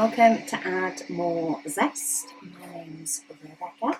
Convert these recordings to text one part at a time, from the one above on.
Welcome to Add More Zest. My name's Rebecca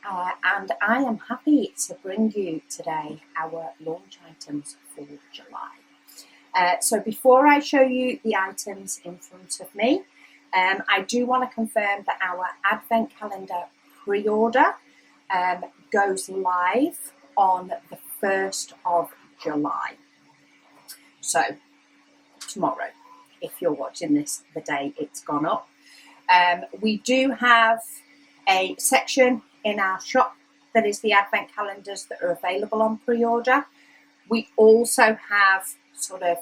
and I am happy to bring you today our launch items for July. So before I show you the items in front of me, I do want to confirm that our Advent Calendar pre-order goes live on the 1st of July. So tomorrow, if you're watching this the day it's gone up. We do have a section in our shop that is the Advent calendars that are available on pre-order. We also have sort of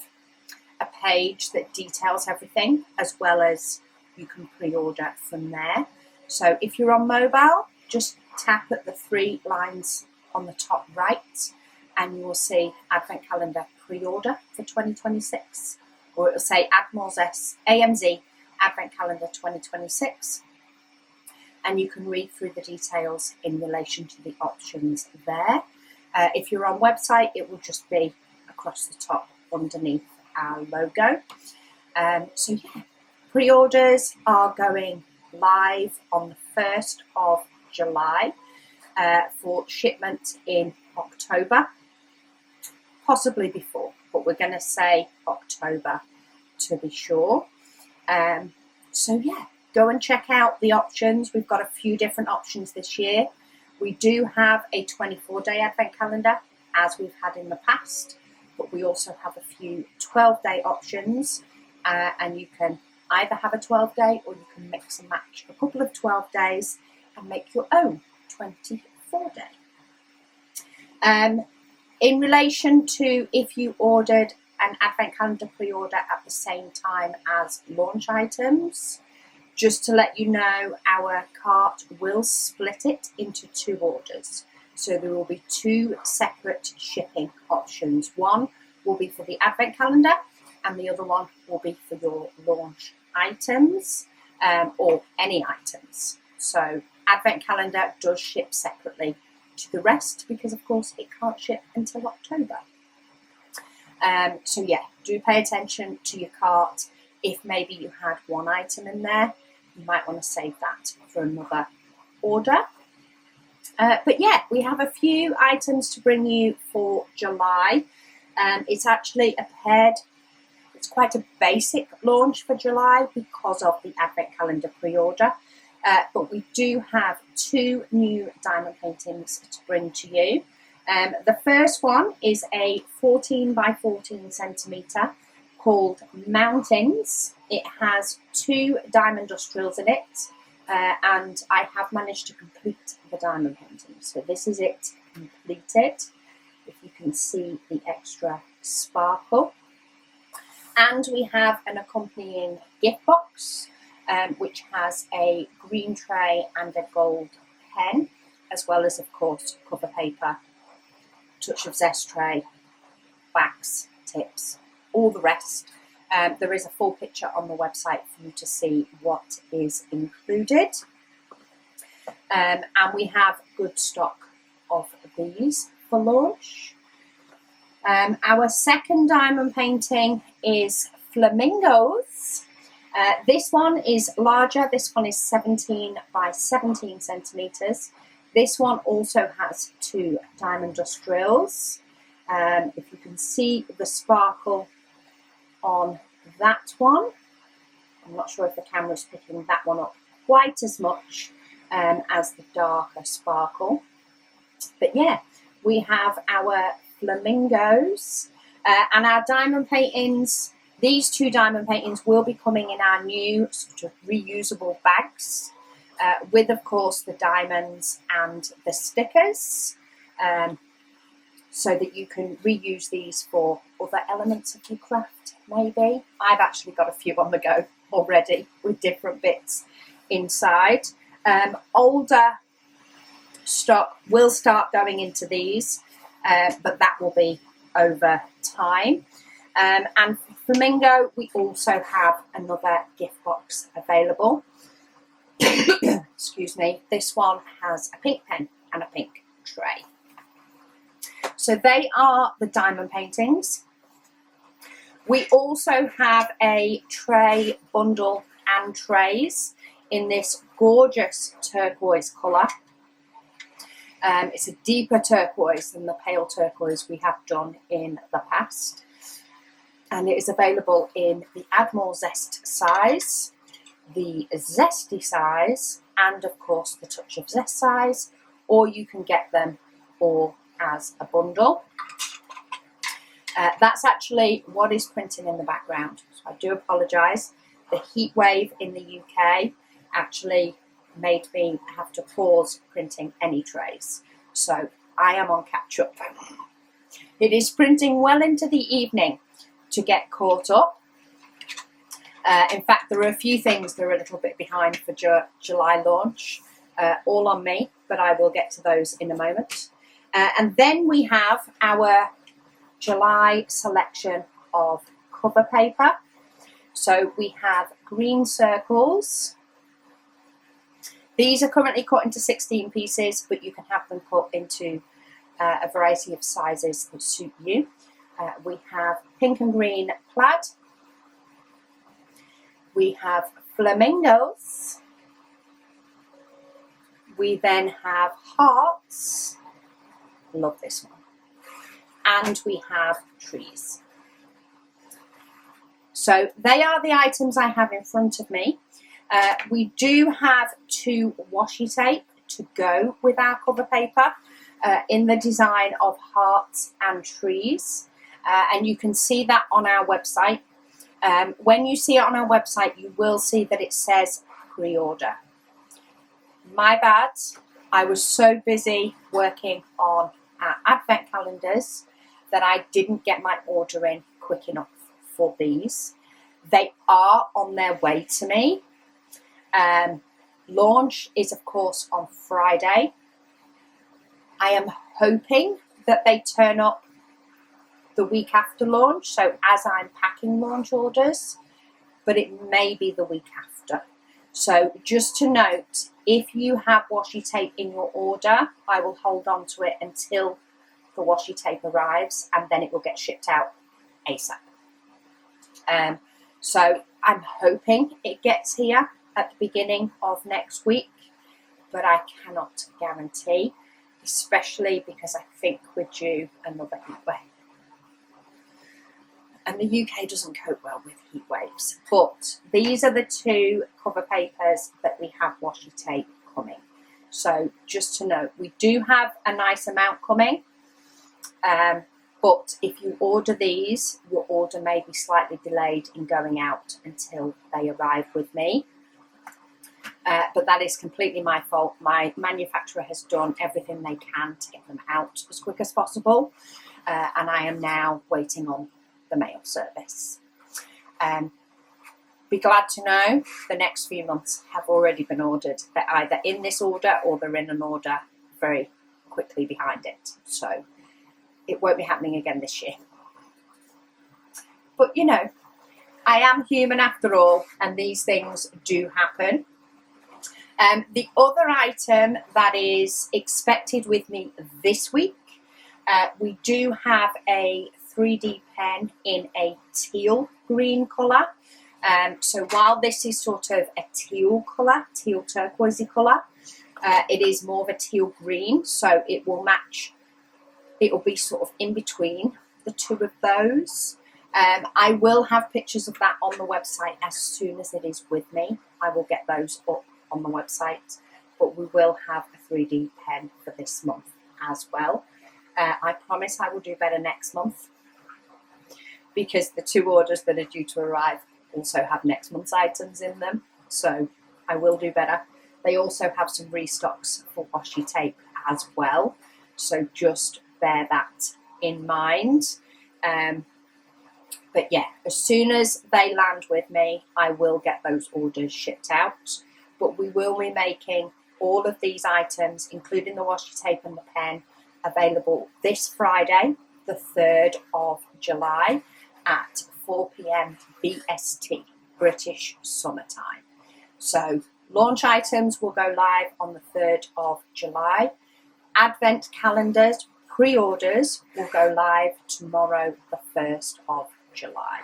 a page that details everything, as well as you can pre-order from there. So if you're on mobile, just tap at the 3 lines on the top right and you will see Advent calendar pre-order for 2026. Or it will say Add More Zest, AMZ, Advent Calendar 2026. And you can read through the details in relation to the options there. If you're on website, it will just be across the top underneath our logo. So yeah, pre-orders are going live on the 1st of July for shipment in October, possibly before, but we're going to say October to be sure. So yeah, go and check out the options. We've got a few different options this year. We do have a 24-day Advent calendar, as we've had in the past, but we also have a few 12-day options, and you can either have a 12-day or you can mix and match a couple of 12 days and make your own 24-day. In relation to if you ordered an Advent calendar pre-order at the same time as launch items, just to let you know, our cart will split it into 2 orders. So there will be 2 separate shipping options. One will be for the Advent calendar and the other one will be for your launch items or any items. So Advent calendar does ship separately to the rest because of course it can't ship until October. So yeah, do pay attention to your cart. If maybe you had 1 item in there, you might want to save that for another order. But yeah, we have a few items to bring you for July. It's actually it's quite a basic launch for July because of the Advent calendar pre-order. But we do have 2 new diamond paintings to bring to you. The first one is a 14 by 14 centimetre called Mountains. It has 2 diamond dust drills in it, and I have managed to complete the diamond painting. So this is it completed, if you can see the extra sparkle. And we have an accompanying gift box, which has a green tray and a gold pen, as well as, of course, cover paper, touch of Zest tray, wax, tips, all the rest. There is a full picture on the website for you to see what is included. And we have good stock of these for launch. Our second diamond painting is Flamingos. This one is larger. This one is 17 by 17 centimetres. This one also has 2 diamond dust drills. If you can see the sparkle on that one, I'm not sure if the camera's picking that one up quite as much as the darker sparkle. But yeah, we have our Flamingos and our diamond paintings. These 2 diamond paintings will be coming in our new sort of reusable bags with, of course, the diamonds and the stickers, so that you can reuse these for other elements of your craft, maybe. I've actually got a few on the go already with different bits inside. Older stock will start going into these, but that will be over time. And for Flamingo, we also have another gift box available. Excuse me. This one has a pink pen and a pink tray. So they are the diamond paintings. We also have a tray bundle and trays in this gorgeous turquoise colour. It's a deeper turquoise than the pale turquoise we have done in the past. And it is available in the Add More Zest size, the Zesty size, and of course the Touch of Zest size, or you can get them all as a bundle. That's actually what is printing in the background, so I do apologise. The heat wave in the UK actually made me have to pause printing any trays, so I am on catch up. It is printing well into the evening to get caught up. In fact, there are a few things that are a little bit behind for July launch, all on me, but I will get to those in a moment. And then we have our July selection of cover paper. So we have green circles. These are currently cut into 16 pieces, but you can have them cut into a variety of sizes that suit you. We have pink and green plaid. We have flamingos. We then have hearts. Love this one. And we have trees. So they are the items I have in front of me. We do have 2 washi tape to go with our cover paper in the design of hearts and trees. And you can see that on our website. When you see it on our website, you will see that it says pre-order. My bad. I was so busy working on our advent calendars that I didn't get my order in quick enough for these. They are on their way to me. Launch is, of course, on Friday. I am hoping that they turn up the week after launch, so as I'm packing launch orders, but it may be the week after. So just to note, if you have washi tape in your order, I will hold on to it until the washi tape arrives, and then it will get shipped out ASAP. So I'm hoping it gets here at the beginning of next week, but I cannot guarantee, especially because I think we're due another heat wave. And the UK doesn't cope well with heat waves. But these are the 2 cover papers that we have washi tape coming. So just to note, we do have a nice amount coming. But if you order these, your order may be slightly delayed in going out until they arrive with me. But that is completely my fault. My manufacturer has done everything they can to get them out as quick as possible. And I am now waiting on the mail service. Be glad to know the next few months have already been ordered. They're either in this order or they're in an order very quickly behind it. So it won't be happening again this year. But you know, I am human after all, and these things do happen. The other item that is expected with me this week, we do have a 3D pen in a teal green colour. So while this is sort of a teal colour, teal turquoisey colour, it is more of a teal green, so it will match. It will be sort of in between the 2 of those. I will have pictures of that on the website as soon as it is with me. I will get those up on the website, but we will have a 3D pen for this month as well. I promise I will do better next month, because the 2 orders that are due to arrive also have next month's items in them, so I will do better. They also have some restocks for washi tape as well, so just bear that in mind. But yeah, as soon as they land with me, I will get those orders shipped out. But we will be making all of these items, including the washi tape and the pen, available this Friday, the 3rd of July, at 4 p.m. BST, British Summertime. So launch items will go live on the 3rd of July. Advent calendars, pre-orders will go live tomorrow, the 1st of July.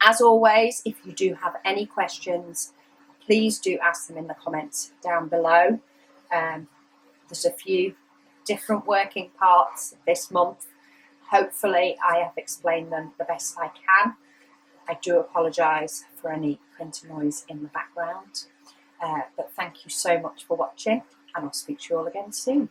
As always, if you do have any questions, please do ask them in the comments down below. There's a few different working parts this month. Hopefully I have explained them the best I can. I do apologise for any printer noise in the background. But thank you so much for watching, and I'll speak to you all again soon.